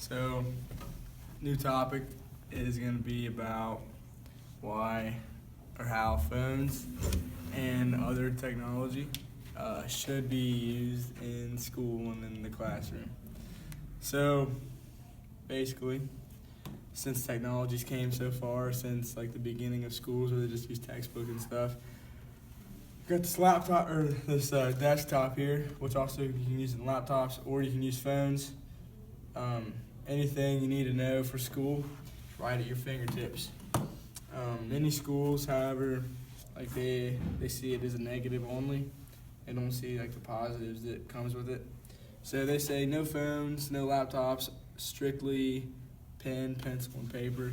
So, new topic is going to be about why or how phones and other technology should be used in school and in the classroom. So, basically, since technologies came so far, since like the beginning of schools where they just use textbook and stuff, got this laptop or this desktop here, which also you can use in laptops or you can use phones. Anything you need to know for school, right at your fingertips. Many schools, however, like they see it as a negative only. They don't see like the positives that comes with it. So they say no phones, no laptops, strictly pen, pencil, and paper.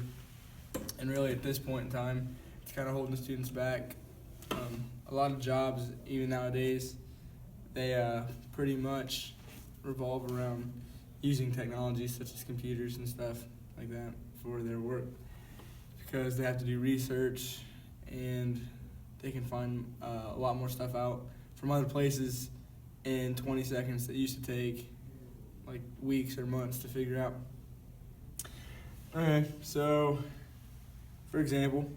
And really at this point in time, it's kind of holding the students back. A lot of jobs, even nowadays, they pretty much revolve around using technology such as computers and stuff like that for their work, because they have to do research and they can find a lot more stuff out from other places in 20 seconds that used to take like weeks or months to figure out. Okay, so for example,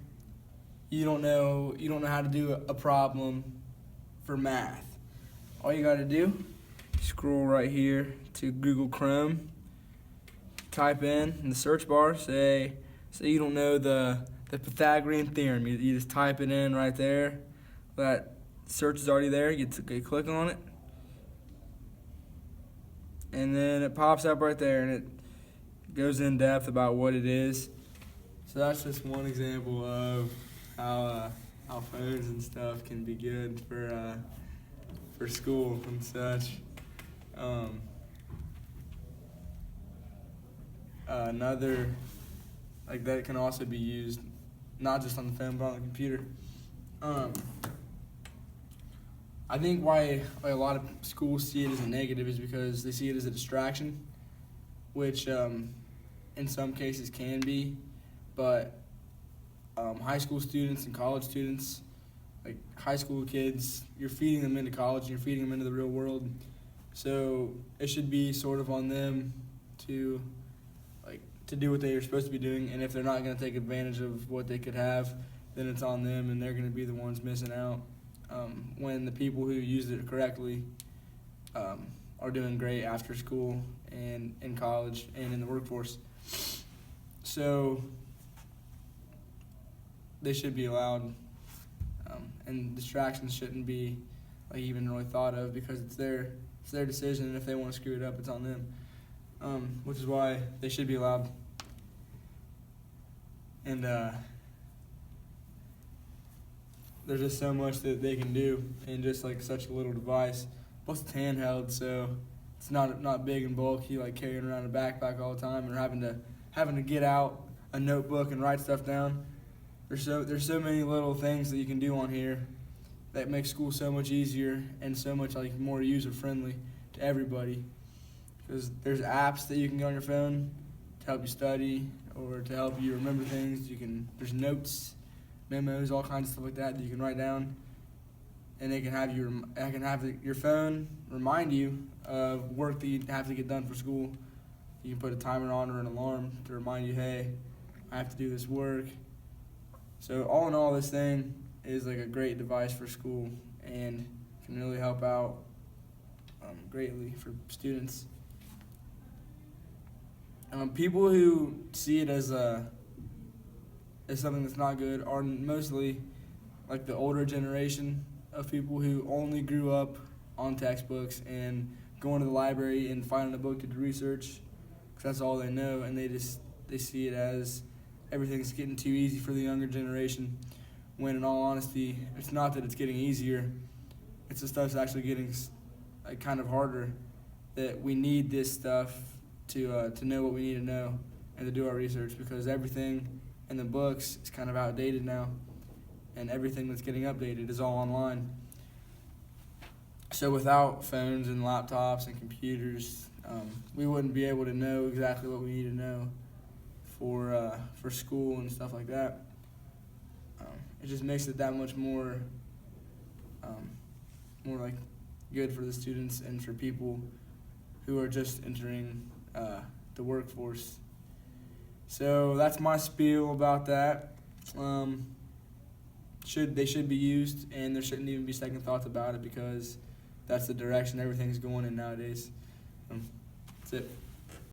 you don't know how to do a problem for math. All you got to do, scroll right here to Google Chrome, type in the search bar, say you don't know the Pythagorean theorem. You just type it in right there. That search is already there. You click on it, and then it pops up right there, and it goes in depth about what it is. So that's just one example of how phones and stuff can be good for school and such. Another, like that can also be used not just on the phone but on the computer. I think why a lot of schools see it as a negative is because they see it as a distraction, which in some cases can be, but high school students and college students, like high school kids, you're feeding them into college and you're feeding them into the real world. So it should be sort of on them to do what they are supposed to be doing, and if they're not going to take advantage of what they could have, then it's on them, and they're going to be the ones missing out when the people who use it correctly are doing great after school and in college and in the workforce. So they should be allowed, and distractions shouldn't be like even really thought of, because it's their decision, and if they want to screw it up, it's on them. Which is why they should be allowed. And there's just so much that they can do in just like such a little device. Plus it's handheld, so it's not big and bulky like carrying around a backpack all the time or having to get out a notebook and write stuff down. There's so many little things that you can do on here that make school so much easier and so much like more user friendly to everybody. Because there's apps that you can get on your phone to help you study or to help you remember things. There's notes, memos, all kinds of stuff like that you can write down, and I can have your phone remind you of work that you have to get done for school. You can put a timer on or an alarm to remind you, hey, I have to do this work. So all in all, this thing is like a great device for school and can really help out greatly for students. People who see it as something that's not good are mostly like the older generation of people who only grew up on textbooks and going to the library and finding a book to do research, because that's all they know, and they see it as everything's getting too easy for the younger generation, when in all honesty, it's not that it's getting easier, it's the stuff's actually getting like kind of harder, that we need this stuff to know what we need to know and to do our research, because everything in the books is kind of outdated now, and everything that's getting updated is all online. So without phones and laptops and computers, we wouldn't be able to know exactly what we need to know for school and stuff like that. It just makes it that much more good for the students and for people who are just entering the workforce. So that's my spiel about that. They should be used, and there shouldn't even be second thoughts about it because that's the direction everything's going in nowadays. That's it.